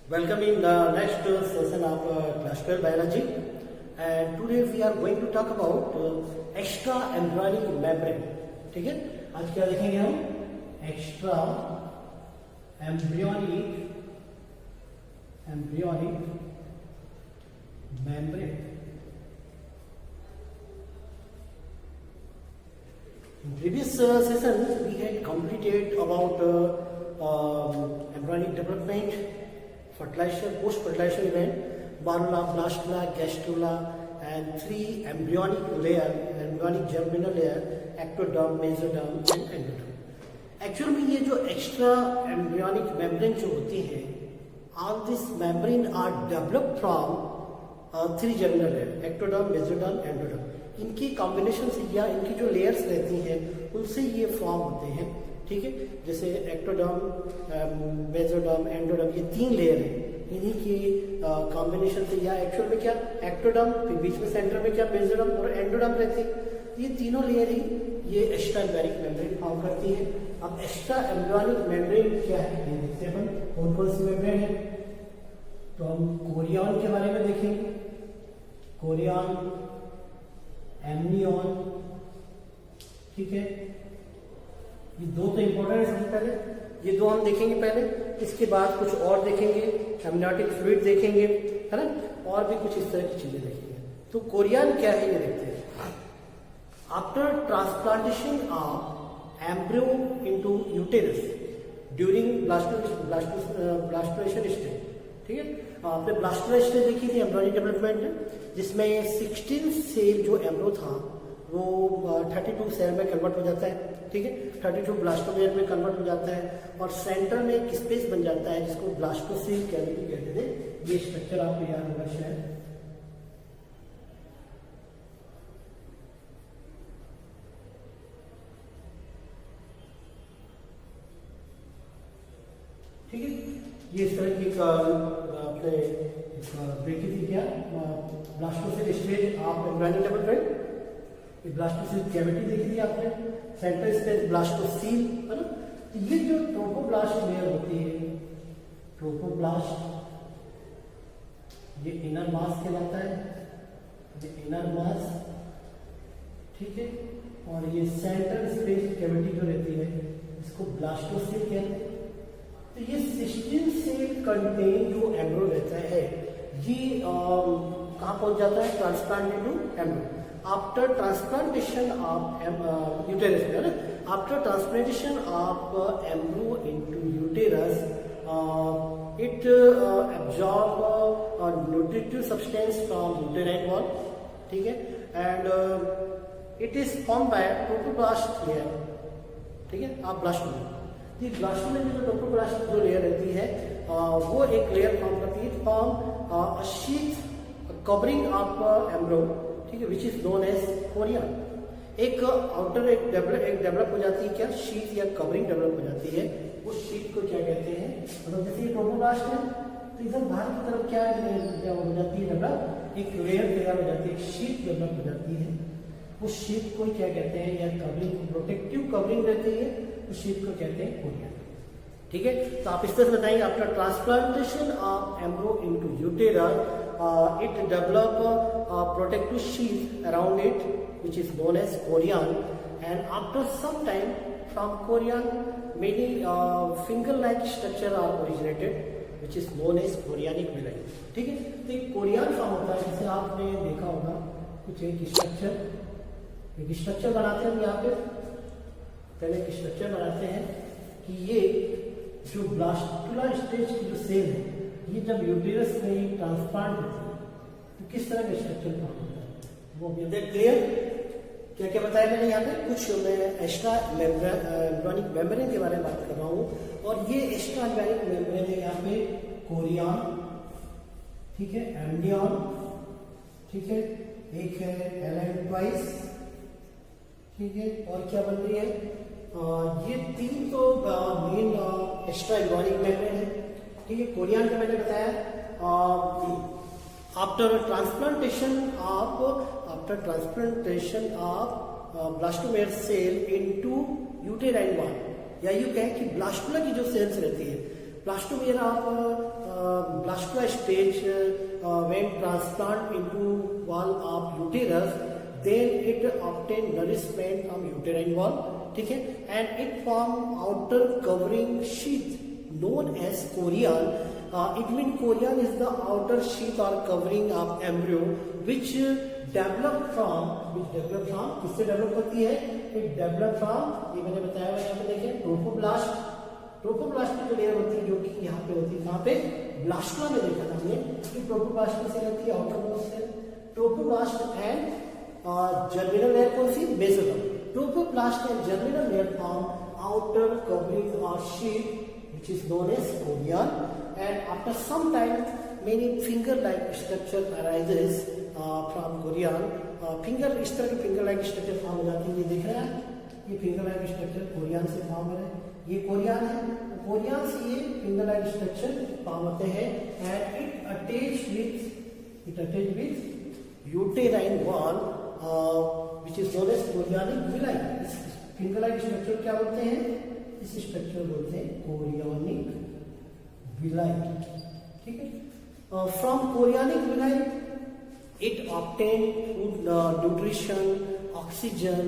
Welcome in the next session of class 12 biology, and today we are going to talk about extra embryonic membrane. ठीक है, आज क्या देखेंगे हम? Extra embryonic membrane. In previous session we had completed about embryonic development, fertilization, post-fertilization event, varula, blastula, gastrula, and three embryonic layer, embryonic germinal layer, ectoderm, mesoderm and endoderm. Actual में ये जो extra embryonic membrane जो होती है, all this membrane are developed from three germinal layer, ectoderm, mesoderm, endoderm. इनकी combination से या इनकी जो लेयर्स रहती हैं उनसे ये फॉर्म होते हैं. ठीक है, जैसे एक्टोडर्म, मेसोडर्म, एंडोडर्म, ये तीन लेयर है. इन्हीं की कॉम्बिनेशन से या एक्चुअल में क्या एक्टोडर्म, फिर बीच में सेंटर में क्या मेसोडर्म और एंडोडर्म रहती है. ये तीनों लेयर ही ये एक्स्ट्रा एम्ब्रियोनिक मेम्ब्रेन फॉर्म करती है. अब एक्स्ट्रा एम्ब्रियोनिक मेम्ब्रेन क्या है ये देखते हैं अपन. कौन कौन सी मेम्ब्रेन है? तो हम कोरियन के बारे में देखेंगे. Korean, amnion. ठीक है, ये दो तो इंपॉर्टेंट है. सबसे पहले ये दो हम देखेंगे पहले, इसके बाद कुछ और देखेंगे, एमनियोटिक फ्लूइड देखेंगे, है ना, और भी कुछ इस तरह की चीजें देखेंगे. तो कोरियन क्या है ये देखते हैं. After transplantation of embryo into uterus during blastulation stage. ठीक है, आपने ब्लास्टुला स्टेज देखी थी एम्ब्रियोनिक डेवलपमेंट में, जिसमें 16 सेल जो एम्ब्रो था वो 32 सेल में कन्वर्ट हो जाता है. ठीक है, 32 ब्लास्टोमेयर में कन्वर्ट हो जाता है और सेंटर में एक स्पेस बन जाता है जिसको ब्लास्टोसील कैविटी कहते थे. ये स्ट्रक्चर आपको याद होगा शायद. ठीक है, ये इस तरह की आपने देखी थी क्या, blastocoel stage of embryonic development. Blastocoel cavity देखी थी आपने, सेंटर स्पेस ब्लास्टोसील, है ना. तो ये जो ट्रोपोब्लास्ट लेयर होती है, ट्रोपोब्लास्ट, ये इनर मास कहलाता है, ये इनर मास. ठीक है, और ये सेंटर स्पेस कैविटी जो रहती है इसको ब्लास्टोसील कहते हैं. तो ये 16 सेल कंटेन जो एम्ब्रो रहता है ये कहाँ पहुंच जाता है? Transplanted to embryo. After transplantation of uterus में, ना, after transplantation of embryo into uterus it absorb nutritive substance from uterine wall. ठीक है, and it is formed by trophoblast layer. ठीक है, आप ब्लास्टोमा, ये ब्लास्टोमा में जो ट्रोपोब्लास्ट जो लेयर रहती है वो एक लेयर फॉर्म करती है, form sheath covering of embryo. ठीक है, which is known as chorion. एक आउटर एक डेवलप हो जाती है क्या, शीथ या कवरिंग डेवलप हो जाती है. उस शीट को क्या कहते हैं? मतलब जैसे ये ट्रोपोब्लास्ट है तो इधर बाहर की तरफ क्या हो जाती है, डेवलप, एक लेयर तैयार हो जाती है, एक शीट डेवलप हो जाती है. उस शीट को क्या कहते हैं? या कवरिंग, प्रोटेक्टिव कवरिंग रहती है, उस शीट को कहते हैं कोरियन. ठीक है, तो आप इस तरह से बताएंगे. After transplantation of embryo into uterus it develop protective sheet around it which is known as Korean. And after some time from Korean many finger-like structure are originated which is known as कोरियनिक विलाइन. ठीक है, तो एक Korean form होता है, जैसे आपने देखा होगा कुछ एक स्ट्रक्चर बनाते हैं. यहाँ पे पहले एक स्ट्रक्चर बनाते हैं कि ये जो ब्लास्टुला स्टेज की जो सेल है ये जब यूटेरस में ट्रांसप्लांट होती है तो किस तरह का स्ट्रक्चर फॉर्म होता है वो भी क्लियर. क्या क्या बताया मैंने यहाँ पे? कुछ मैं एक्स्ट्रा एम्ब्रियोनिक मेम्ब्रेन के बारे में बात कर रहा हूँ, और ये एक्स्ट्रा एम्ब्रियोनिक मेम्ब्रेन है यहाँ पे कोरियन. ठीक है, एम्नियन. ठीक है, एक है एलेंट्वाइस. ठीक है, और क्या बन रही है? ये तीन तो मेन एक्स्ट्रा एम्ब्रियोनिक मेम्ब्रेन है. ठीक है, कोरियन का मैंने बताया. After transplantation of blastomere cell into uterine wall, या यूं कहें कि ब्लास्टुला की जो सेल्स रहती है blastomere of blasto stage when transplant into wall of uterus, then it obtain nourishment from uterine wall, ठीक है, and it form outer covering sheath known as chorion. It means chorion is the outer sheath or covering of embryo which develop from किससे develop होती है? It develop from, ये मैंने बताया हुआ, यहाँ पे देखें, ट्रोफोब्लास्ट की जो लेयर होती है जो कि यहाँ पे होती है, कहाँ पे? ब्लास्टुला में देखा था हमने कि ट्रोफोब्लास्ट की सेल होती है outer most cell, trophoblast and germinal layer कौन सी? Mesoderm. Trophoblast and germinal layer form outer covering और sheet which is known as chorion, and after some time many finger like structure arises from chorion. Finger, इस तरह के finger like structure form हो जाती है. ये दिख रहा है, ये फिंगर लाइक स्ट्रक्चर कोरियन से फॉर्म हो रहा है. ये कोरियन है, कोरियन से ये फिंगर लाइक स्ट्रक्चर फॉर्म होते हैं and it attach with uterine wall which is known as chorionic villi. इस फिंगर लाइक स्ट्रक्चर क्या बोलते हैं? इस स्ट्रक्चर बोलते हैं कोरियनिक विलाई. ठीक है. From chorionic villi it obtain food, nutrition, oxygen,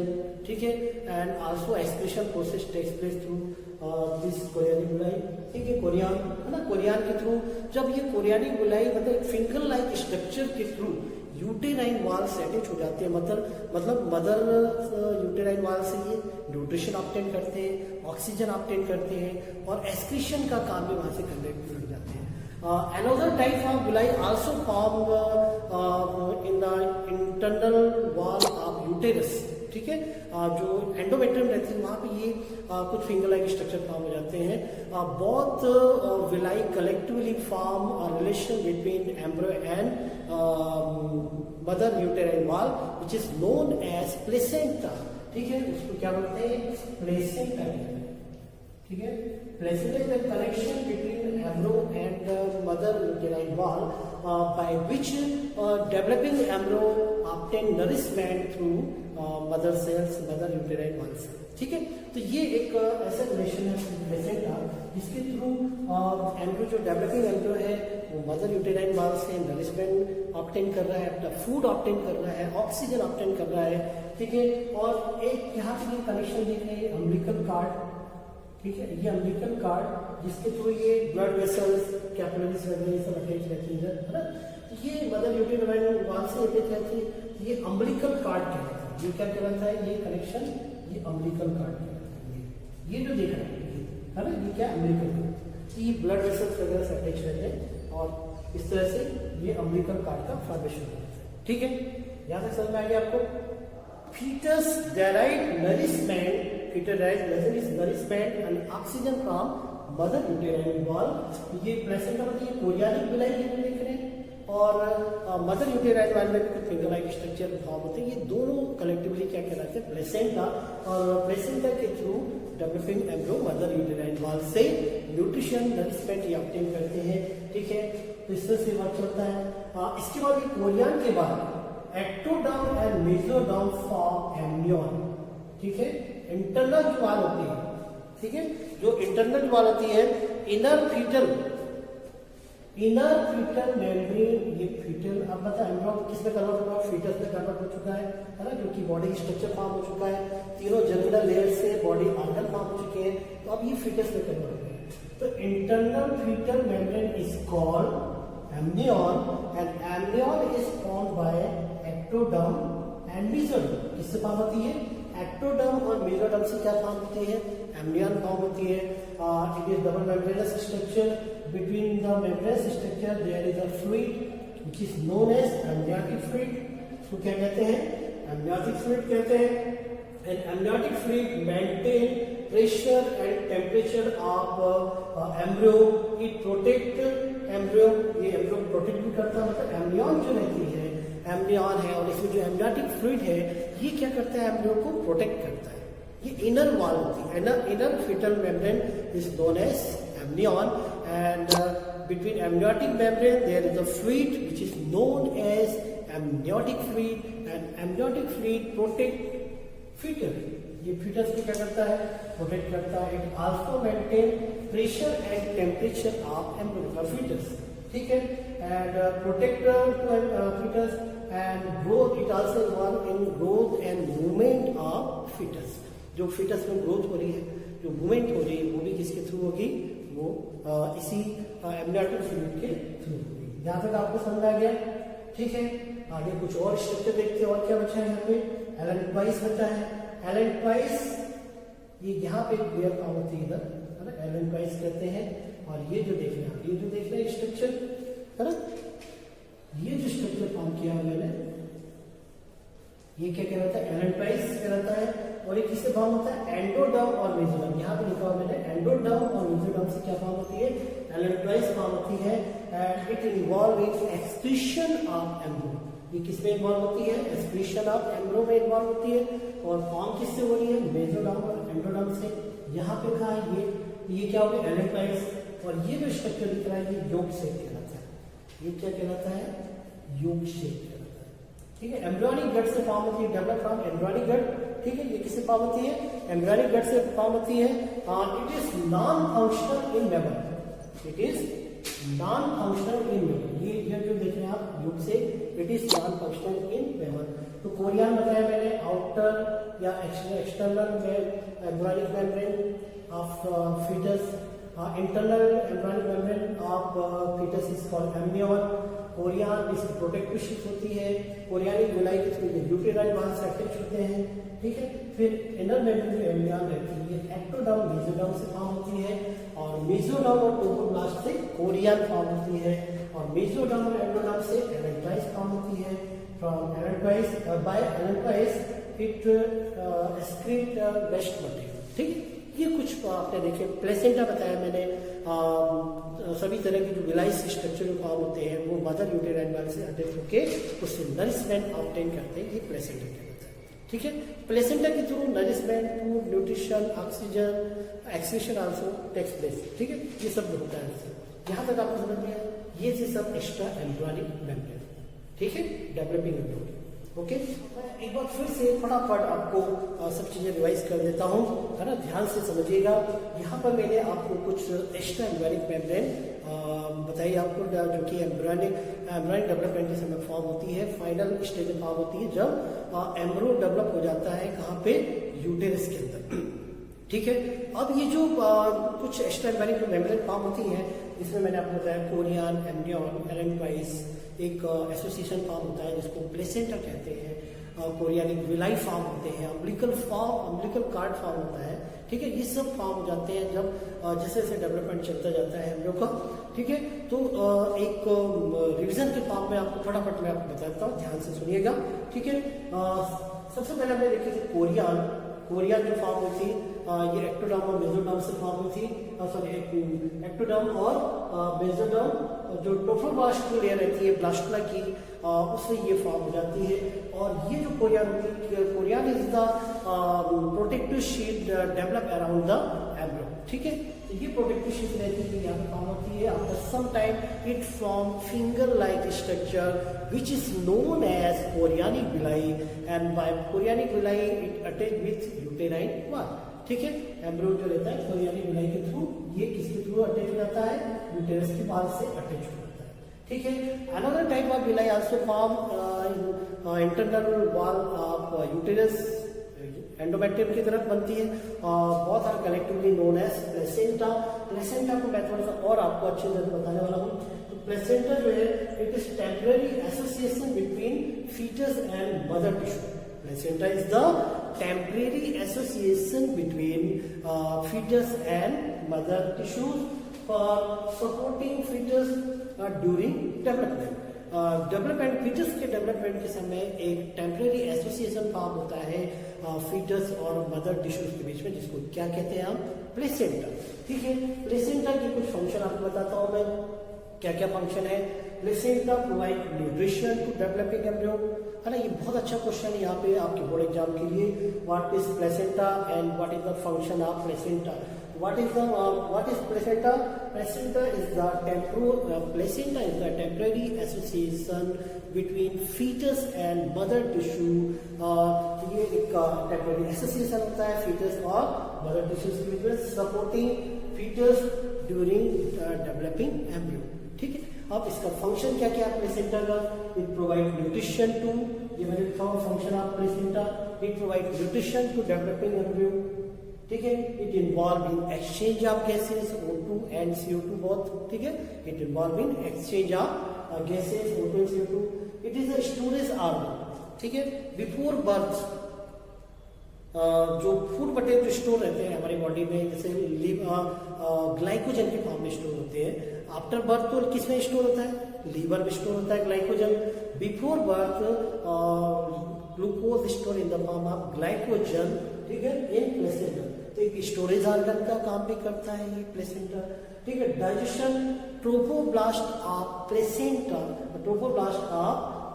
ठीक है, and also excretion process takes place through this chorionic villi. ठीक है, कोरियन है ना, कोरियन के थ्रू जब ये कोरियनिक विलाई मतलब फिंगर लाइक स्ट्रक्चर के थ्रू यूटेराइन वॉल से अटैच हो जाती है, मतलब मदर यूटेराइन वॉल से ये न्यूट्रिशन ऑब्टेन करते हैं, ऑक्सीजन ऑब्टेन करते हैं और एक्सक्रीशन का काम भी वहां से करने लग जाते हैं. Another type of villi also formed in the internal wall of uterus. ठीक है, जो एंडोमेट्रियम रहती है वहां पे ये कुछ फिंगर लाइक स्ट्रक्चर फॉर्म हो जाते हैं. Both villi collectively form a relation between embryo and mother uterine wall which is known as placenta. ठीक है, उसको क्या बोलते हैं? प्लेसेंटा. ठीक है, placenta is the connection between embryo and mother uterine wall by which developing embryo obtain nourishment through mother cells, mother uterine wall cells. ठीक है, तो ये एक ऐसा रिलेशन है प्लेसेंटा जिसके थ्रू एम्ब्रियो, जो डेवलपिंग एम्ब्रियो है वो मदर यूटेराइन वॉल से नरिशमेंट ऑब्टेन कर रहा है, अपना फूड ऑब्टेन कर रहा है, ऑक्सीजन ऑब्टेन कर रहा है. ठीक है, और एक यहाँ पे कनेक्शन देख रहे हैं अम्बिलिकल कार्ड. ठीक है, ये अम्बिलिकल कार्ड जिसके थ्रू ये ब्लड वेसल्स, कैपिलरीज वगैरह ये सब अटैच रहती है ना. ये मदर यूटेराइन वॉल से अटैच रहती है, ये अम्बिलिकल कार्ड कहलाता है. ये क्या कहलाता है? ये कनेक्शन, ये अम्बिलिकल कार्ड कहलाता है. ये जो देख रहे हैं है ना, ये क्या अम्बिलिकल कार्ड, ये ब्लड वेसल्स वगैरह से अटैच रहते हैं और इस तरह से ये अम्बिलिकल कार्ड का फॉर्मेशन होता है. ठीक है, यहां तक समझ में आ गया आपको? fetus derive nourishment and oxygen from mother uterine wall. ये प्लेसेंटा मतलब ये कोरियनिक विलाई देख रहे हैं और मदर यूटेराइन वॉल में भी कुछ फिंगर लाइक स्ट्रक्चर फॉर्म होते हैं. ये दोनों कलेक्टिवली क्या कहलाते हैं? प्लेसेंटा. और प्लेसेंटा के through developing embryo mother uterine wall से न्यूट्रिशन, नरिशमेंट ये ऑब्टेन करते हैं. ठीक है, तो इस तरह से बात चलता है. इसके बाद ये कोरियन के बाद एक्टोडर्म एंड मेसोडर्म फॉर्म एम्ब्रियन. ठीक है, इंटरनल जो वॉल होती है, ठीक है, जो इंटरनल वॉल होती है, इनर फीटल मेम्ब्रेन. ये फीटल अब बता एम्ब्रियो किस में कन्वर्ट हुआ? फीटस में कन्वर्ट हो चुका है ना, जो कि बॉडी स्ट्रक्चर फॉर्म हो चुका है, तीनों जर्मिनल लेयर से बॉडी ऑर्गन फॉर्म हो चुके हैं, तो अब ये फीटस में कन्वर्ट हो गए. तो internal fetal membrane is called amnion and amnion is formed by ectoderm and mesoderm. किससे फॉर्म होती है? एक्टोडर्म और मेसोडर्म से क्या फॉर्म होती है? एम्नियन फॉर्म होती है. It is double membranous structure. Between the membranous structure there is a fluid which is known as amniotic fluid. इसको क्या कहते हैं? एम्नियोटिक फ्लूइड कहते हैं. And amniotic fluid maintain pressure and temperature of embryo. It protect embryo. ये embryo protect भी करता है. मतलब एम्नियन जो रहती है, एम्नियन है और इसमें जो एम्नियोटिक फ्लूइड है ये क्या करता है? एम्ब्रियो को प्रोटेक्ट करता है. ये इनर वॉल होती है. Inner foetal membrane is known as amnion and between amniotic membrane there is a fluid which is known as amniotic fluid and amniotic fluid protect foetal. ये फीटस को क्या करता है, प्रोटेक्ट करता है। It also maintain pressure and temperature of embryo foetus, ठीक है, and protector to foetus and growth. It also involve in growth and movement of foetus. जो फीटस में ग्रोथ हो रही है, जो मूवमेंट हो रही है, वो भी किसके थ्रू होगी, वो इसी एम्ब्रियोनिक फ्लूइड के थ्रू होगी। यहाँ तक आपको समझ आ गया, ठीक है। आगे कुछ और स्ट्रक्चर देखते हैं, और क्या बचा है यहाँ पे, एलेंटवाइस बचा है। एलेंटवाइस ये यहाँ पे क्लियर फॉर्म होती है इधर, है ना, एलेंटवाइस कहते हैं। और ये जो देख रहे हैं, ये जो देख रहे हैं स्ट्रक्चर, है ना, ये जो स्ट्रक्चर फॉर्म किया है मैंने, ये क्या कहलाता है, एलेंटवाइस कहलाता है। और ये किससे फॉर्म होता है, एंडोडर्म और मेसोडर्म। यहाँ पे लिखा हुआ मैंने, एंडोडर्म और मेसोडर्म से क्या फॉर्म होती है, एलेंटवाइस फॉर्म होती है। And it involve in excretion of embryo. ये किसमें इन्वॉल्व होती है, एक्सक्रीशन ऑफ एम्ब्रियो में इन्वॉल्व होती है। और फॉर्म किससे हो रही है, मेसोडर्म और एंडोडर्म से। यहाँ पे कहा ये क्या हो गया, एलेंटवाइस। और ये जो स्ट्रक्चर दिख रहा है, ये योग शेप कहलाता है। ये क्या कहलाता है, योग शेप कहलाता है, ठीक है। एम्ब्रियोनिक गट से फॉर्म होती है, डेवलप फ्रॉम एम्ब्रियोनिक गट, ठीक है। ये किससे फॉर्म होती है, एम्ब्रियोनिक गट से फॉर्म होती है। It is non functional in memory. It is non functional in memory. ये जो देख रहे हैं आप योग से, it is non functional in memory. तो कोरियन बताया मैंने, आउटर या external embryonic membrane of foetus, internal embryonic membrane of foetus is called amnion. Chorion इसकी प्रोटेक्टिव शीट होती है। कोरियानिक विलाई के थ्रू यूटेराइन वॉल से अटैच होते हैं, ठीक है। फिर इनर मेम्ब्रेन जो एम्ब्रियन रहती है, एक्टोडर्म मेसोडर्म से फॉर्म होती है। और मेसोडर्म और ट्रोपोब्लास्ट से कोरियन फॉर्म होती है। और मेसोडर्म और एंडोडर्म से एलेंटवाइस फॉर्म होती है। From allantois, by allantois it excrete waste material, ठीक। ये कुछ आपने देखे, प्लेसेंटा बताया मैंने। सभी तरह के जो विलाइस स्ट्रक्चर फॉर्म होते हैं, वो मदर यूटेराइन वॉल से अटैच होकर उससे नरिशमेंट ऑब्टेन करते हैं। ये प्लेसेंटा कहलाता है, ठीक है। प्लेसेंटा के through nourishment, food, nutrition, oxygen, excretion also takes place, ठीक है। ये सब होता है। यहाँ तक आपको समझ में आया, ये चीज सब एक्स्ट्रा एम्ब्रियोनिक मेम्ब्रेन, ठीक है, डेवलपिंग एम्ब्रियो, ओके। एक बार फिर से फटाफट आपको सब चीजें रिवाइज कर देता हूँ, है ना, ध्यान से समझिएगा। यहाँ पर मैंने आपको कुछ एक्स्ट्रा एम्ब्रियोनिक मेम्ब्रेन बताई आपको, जो कि एम्ब्रियोनिक डेवलपमेंट के समय फॉर्म होती है। फाइनल स्टेज में फॉर्म होती है जब एम्ब्रियो डेवलप हो जाता है, कहाँ पे, यूटेरस के अंदर, ठीक है। अब ये जो कुछ एक्स्ट्रा एम्ब्रियोनिक मेम्ब्रेन फॉर्म होती है, इसमें मैंने आपको बताया कोरियन, एम्ब्रियन, एलेंटवाइस, एक एसोसिएशन फॉर्म होता है जिसको प्लेसेंटा कहते हैं। कोरियानिक विलाई फॉर्म होते हैं, अम्बिलिकल कार्ड फॉर्म होता है, ठीक है। ये सब फॉर्म हो जाते हैं जब जैसे जैसे डेवलपमेंट चलता जाता है एम्ब्रियो का, ठीक है। तो एक रिवीजन के फॉर्म में आपको फटाफट मैं आपको बताता हूँ, ध्यान से सुनिएगा, ठीक है। सबसे पहले हमने देखी थी कोरियन जो फॉर्म हुई थी, ये एक्टोडर्म और मेसोडर्म से फॉर्म हुई थी। सॉरी, एक्टोडर्म और मेसोडर्म, जो ट्रोफोब्लास्ट की लेयर रहती है ब्लास्टुला की, उससे ये फॉर्म हो जाती है। और ये जो कोरियन होती है, Korean is the protective sheet develop around the embryo, ठीक है। तो ये प्रोटेक्टिव शीट रहती है, यहाँ फॉर्म होती है। After some time it form finger like structure which is known as chorionic villi, and by chorionic villi it attach with uterine wall, ठीक है। एम्ब्रियो जो रहता है कोरियानिक विलाई के थ्रू, ये किसके थ्रू अटैच हो जाता है, यूटेरस की वॉल से अटैच हो जाता है, ठीक है। Another type of villi also form internal wall of uterus, endometrium की तरफ बनती है। बहुत सारे collectively known as placenta. Placenta को मैं थोड़ा सा और आपको अच्छे से बताने वाला हूँ। तो प्लेसेंटा जो है, it is temporary association between fetus and mother tissue. Placenta is the temporary association between fetus and mother tissues for supporting fetus during development. Development, fetus के डेवलपमेंट के समय एक टेम्पररी एसोसिएशन फॉर्म होता है foetus और mother tissues के बीच में, जिसको क्या कहते हैं हम, प्लेसेंटा, ठीक है। प्लेसेंटा की कुछ फंक्शन आपको बताता हूँ मैं, क्या क्या फंक्शन है। Placenta provide nutrition to developing embryo, है ना। ये बहुत अच्छा क्वेश्चन है यहाँ पे आपके बोर्ड एग्जाम के लिए। What is placenta and what is the function of placenta. What is placenta? Placenta is the temporary association between fetus and mother tissue. ये एक temporary association होता है fetus और mother tissue के बीच में, supporting fetus during developing embryo। ठीक है, अब इसका फंक्शन क्या क्या है प्लेसेंटा का? इट प्रोवाइड न्यूट्रिशन टू, ये मैंने लिखा हुआ function of placenta, it provide nutrition to developing embryo. ठीक है, it involve in exchange of gases O2 and CO2 both. ठीक है, it involve in exchange of gases O2 and CO2। It is a storage organ. ठीक है, before birth जो food material जो store रहते हैं हमारी बॉडी में, जैसे ग्लाइकोजन के फॉर्म में स्टोर होते हैं। आफ्टर बर्थ तो किस में स्टोर होता है? लीवर में स्टोर होता है glycogen. Before birth glucose store in the form of glycogen. ठीक है, इन प्लेसेंटा। तो एक स्टोरेज ऑर्गन का काम भी करता है ये प्लेसेंटा। ठीक है, digestion trophoblast of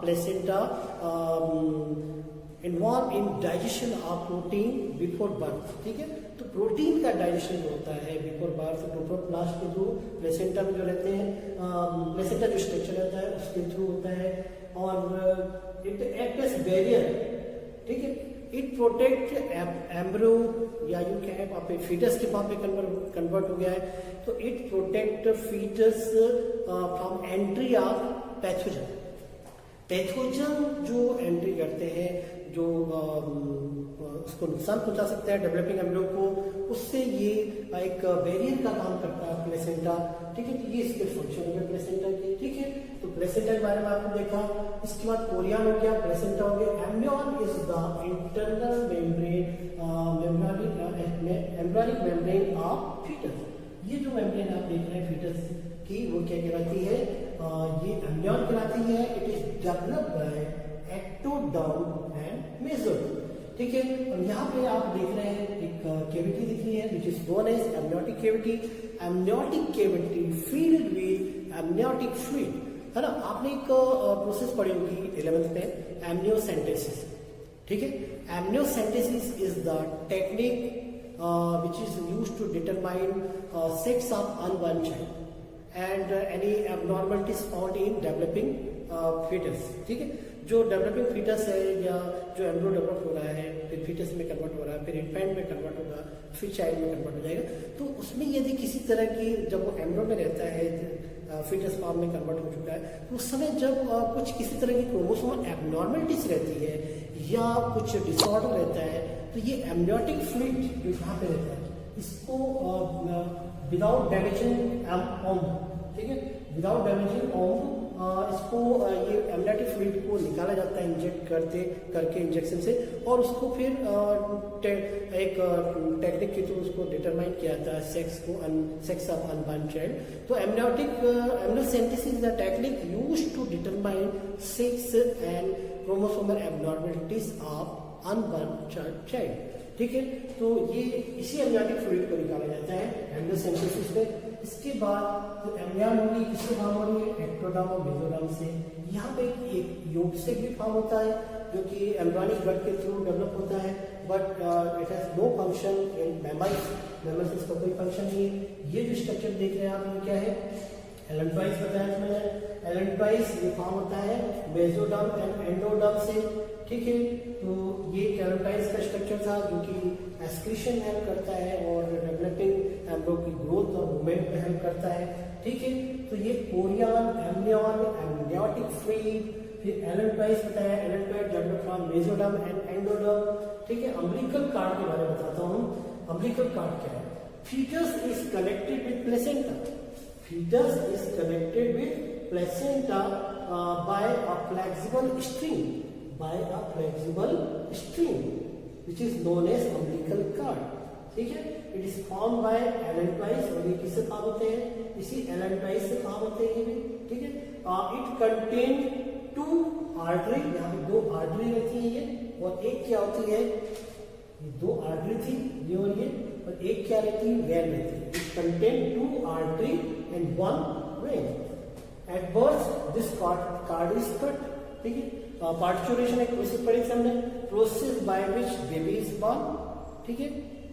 placenta, involve in digestion of protein before birth. ठीक है, तो प्रोटीन का डाइजेशन जो होता है बिफोर बर्थ ट्रोफोब्लास्ट के थ्रू, प्लेसेंटा में जो रहते हैं, प्लेसेंटा जो स्ट्रक्चर रहता है उसके थ्रू होता है। और इट एक्ट एज बैरियर। ठीक है, इट प्रोटेक्ट एम्ब्रियो या यू कैन आप फीटस के फॉर्म में कन्वर्ट हो गया है। तो it protect fetus from entry of pathogen. Pathogen जो एंट्री करते हैं, जो उसको नुकसान पहुंचा सकता है डेवलपिंग एम्ब्रियो को, उससे ये एक बैरियर का काम करता है प्लेसेंटा। ठीक है, तो ये इसके फंक्शन है प्लेसेंटा के। ठीक है, तो प्लेसेंटा के बारे में आपने देखा। इसके बाद कोरियन हो गया, प्लेसेंटा हो गया। एम्ब्रियन is the internal embryonic membrane of foetus. ये जो मेम्ब्रेन आप देख रहे हैं फीटस की, वो क्या कहलाती है? ये एम्ब्रियन कहलाती है। It is developed by ectoderm and mesoderm. ठीक है, और यहाँ पे आप देख रहे हैं एक कैविटी दिख रही है which is known as amniotic cavity. Amniotic cavity filled with amniotic fluid, है ना। आपने एक प्रोसेस पढ़ी होगी 11th में, एमनियोसेंटेसिस। ठीक है, amniocentesis is the technique which is used to determine sex of unborn child and any abnormalities found in developing fetus। ठीक है, जो डेवलपिंग फीटस है या जो एम्ब्रियो डेवलप हो रहा है, फिर फीटस में कन्वर्ट हो रहा है, फिर इन्फेंट में कन्वर्ट होगा, फिर चाइल्ड में कन्वर्ट हो जाएगा। तो उसमें यदि किसी तरह की, जब वो एम्ब्रियो में रहता है, फीटस फॉर्म में कन्वर्ट हो चुका है, तो उस समय जब कुछ किसी तरह की क्रोमोसोमल एबनॉर्मलिटीज रहती है या कुछ डिसऑर्डर रहता है, तो ये एमनियोटिक फ्लूइड जो यहाँ पे रहता है, इसको विदाउट डैमेजिंग ओम, ठीक है, विदाउट डैमेजिंग ओम इसको ये एमनियोटिक फ्लूइड को निकाला जाता है इंजेक्ट करके इंजेक्शन से, और उसको फिर एक टेक्निक के थ्रू उसको डिटरमाइन किया जाता है सेक्स ऑफ अनबॉर्न चाइल्ड। तो amniocentesis is the technique used to determine sex and chromosomal abnormalities of unborn child. ठीक है, तो ये इसी एमनियोटिक फ्लूइड को निकाला जाता है एमनियोसेंटेसिस में। इसके बाद जो एमनियन होगी किससे फॉर्म हो रही है? एक्टोडर्म और मेसोडर्म से। यहाँ पे एक योगसेक भी फॉर्म होता है जो कि एम्ब्रियोनिक ब्लड के थ्रू डेवलप होता है, but it has no function in mammals. Mammals इसका कोई फंक्शन नहीं है। ये जो स्ट्रक्चर देख रहे हैं आप, ये क्या है? एलेंट्राइज बताया मैंने। एलेंट्राइज ये फॉर्म होता है मेसोडर्म एंड एंडोडर्म से। ठीक है, तो ये कैरोटाइज का स्ट्रक्चर था जो कि एक्सक्रीशन हेल्प करता है और डेवलपिंग एम्ब्रियो की ग्रोथ और मूवमेंट में हेल्प करता है। ठीक है, तो ये कोरियन, एम्नियन, एमनियोटिक फ्लूइड, फिर एलेंट्राइज बताया, allantois develop from mesoderm and endoderm. ठीक है, अम्बिलिकल कार्ड के बारे में बताता हूँ। अम्बिलिकल कार्ड क्या है? Fetus is connected with placenta. Fetus is connected with placenta by a flexible string, which is known as umbilical cord. ठीक है, it is formed by elentrice, और ये किससे फॉर्म होते हैं? इसी elentrice से फॉर्म होते हैं ये भी। ठीक है, it contain two artery, यहाँ पे दो आर्टरी रहती है ये, और एक क्या होती है? ये दो आर्टरी थी ये और ये, और एक क्या रहती है? वेन रहती है। It contain two artery and one vein. At birth this cord is cut. ठीक है, पार्चुरेशन एक प्रोसेस पढ़ी हमने, process by which baby is born, ठीक है,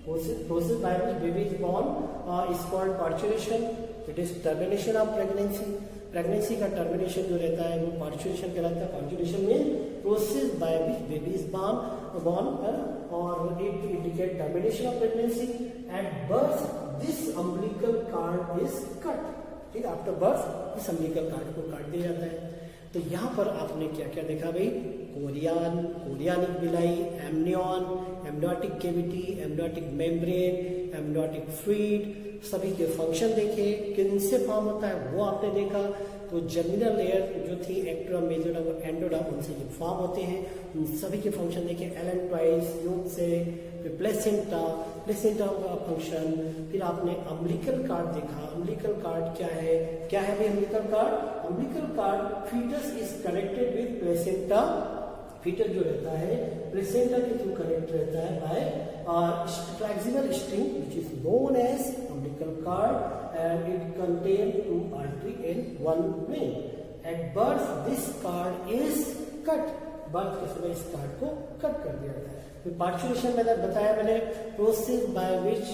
process by which baby is born is called parturition. It is termination of pregnancy, pregnancy का termination जो रहता है वो पार्चुरेशन कहलाता है। पार्चुरेशन में process by which baby is born और it indicate termination of pregnancy. At birth this umbilical cord is cut, ठीक है, आफ्टर बर्थ इस अम्बिलिकल कार्ड को काट दिया जाता है। तो यहाँ पर आपने क्या क्या देखा भाई, chorionic villi, amnion, amniotic cavity, amniotic membrane, amniotic fluid, सभी के फंक्शन देखे, किन से फॉर्म होता है वो आपने देखा। तो जर्मिनल लेयर जो थी एक्टोडर्म, मेसोडर्म और एंडोडर्म, उनसे ये फॉर्म होते हैं, उन सभी के फंक्शन देखे। एलेंट्राइड्स, योग से, फिर प्लेसेंटा का फंक्शन, फिर आपने अम्बिलिकल कार्ड देखा। अम्बिलिकल कार्ड क्या है भाई umbilical cord? Umbilical cord fetus is connected with placenta, fetus जो रहता है प्लेसेंटा के थ्रू कनेक्ट रहता है by flexible string which is known as umbilical cord and it contain 2 artery and 1 vein. At birth this cord is cut, birth के समय इस card को कट कर दिया जाता है। फिर पार्चुरेशन मैंने बताया, मैंने process by which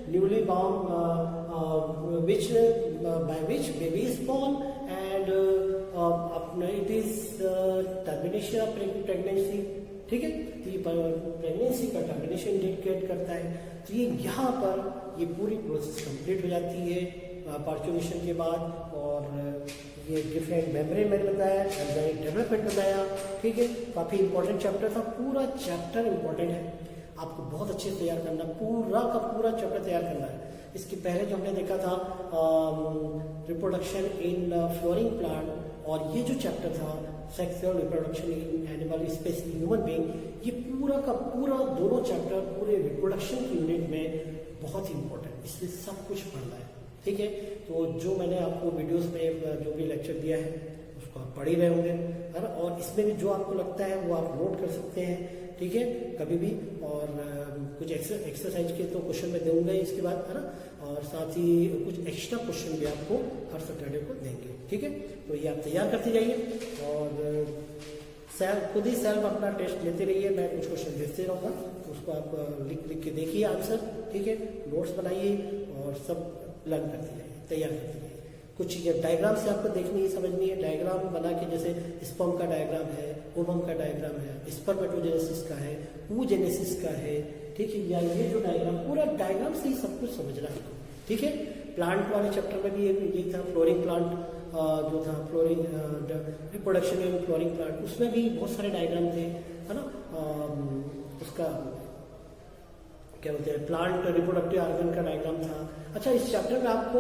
newly bound by which baby is born and it is termination of pregnancy, ठीक है, तो ये प्रेगनेंसी का टर्मिनेशन इंडिकेट करता है। तो ये यहाँ पर ये पूरी प्रोसेस कंप्लीट हो जाती है पार्चुरेशन के बाद। और ये डिफरेंट मेम्ब्रेन मैंने बताया, एम्ब्रियोनिक डेवलपमेंट बताया, ठीक है, काफी इंपॉर्टेंट चैप्टर था, पूरा चैप्टर इंपॉर्टेंट है, आपको बहुत अच्छे से तैयार करना, पूरा का पूरा चैप्टर तैयार करना है। इसके पहले जो हमने देखा था रिप्रोडक्शन इन फ्लोरिंग प्लांट, और ये जो चैप्टर था sexual reproduction in animal specially human being, ये पूरा का पूरा दोनों चैप्टर पूरे रिप्रोडक्शन की यूनिट में बहुत ही इंपॉर्टेंट, इसलिए सब कुछ पढ़ना है, ठीक है। तो जो मैंने आपको वीडियोस में जो भी लेक्चर दिया है उसको आप पढ़ ही रहे होंगे, है ना, और इसमें भी जो आपको लगता है वो आप नोट कर सकते हैं, ठीक है, कभी भी। और कुछ एक्सरसाइज के तो क्वेश्चन मैं दूंगा ही इसके बाद, है ना, और साथ ही कुछ एक्स्ट्रा क्वेश्चन भी आपको हर सैटरडे को देंगे, ठीक है। तो ये आप तैयार करते जाइए और खुद ही सेल्फ अपना टेस्ट लेते रहिए, मैं कुछ क्वेश्चन भेजते रहूँगा, उसको आप लिख के देखिए आंसर, ठीक है, नोट्स बनाइए और सब लर्न करते जाइए, तैयार करते जाइए। कुछ चीज़ें डायग्राम से आपको देखनी है, समझनी है, डायग्राम बना के, जैसे स्पर्म का डायग्राम है, ओवम का डायग्राम है, स्पर्मेटोजेनेसिस का है, oogenesis का है, ठीक है, या ये जो डायग्राम, पूरा डायग्राम से ही सब कुछ समझना है, ठीक है। प्लांट वाले चैप्टर में भी ये था फ्लोरिंग प्लांट, जो था flooring reproduction in flowering plant, उसमें भी बहुत सारे डायग्राम थे, है ना, उसका क्या बोलते हैं प्लांट रिप्रोडक्टिव ऑर्गन का डायग्राम था। अच्छा, इस चैप्टर में आपको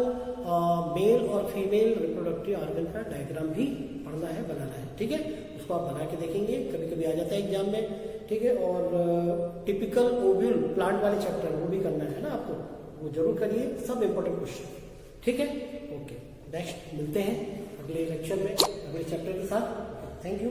मेल और फीमेल रिप्रोडक्टिव ऑर्गन का डायग्राम भी पढ़ना है, बनाना है, ठीक है, उसको आप बना के देखेंगे, कभी कभी आ जाता है एग्जाम में, ठीक है। और टिपिकल ओव्यूल प्लांट वाले चैप्टर वो भी करना है ना आपको, वो जरूर करिए, सब इंपॉर्टेंट क्वेश्चन, ठीक है। ओके, नेक्स्ट मिलते हैं अगले लेक्चर में अगले चैप्टर के साथ। Thank you.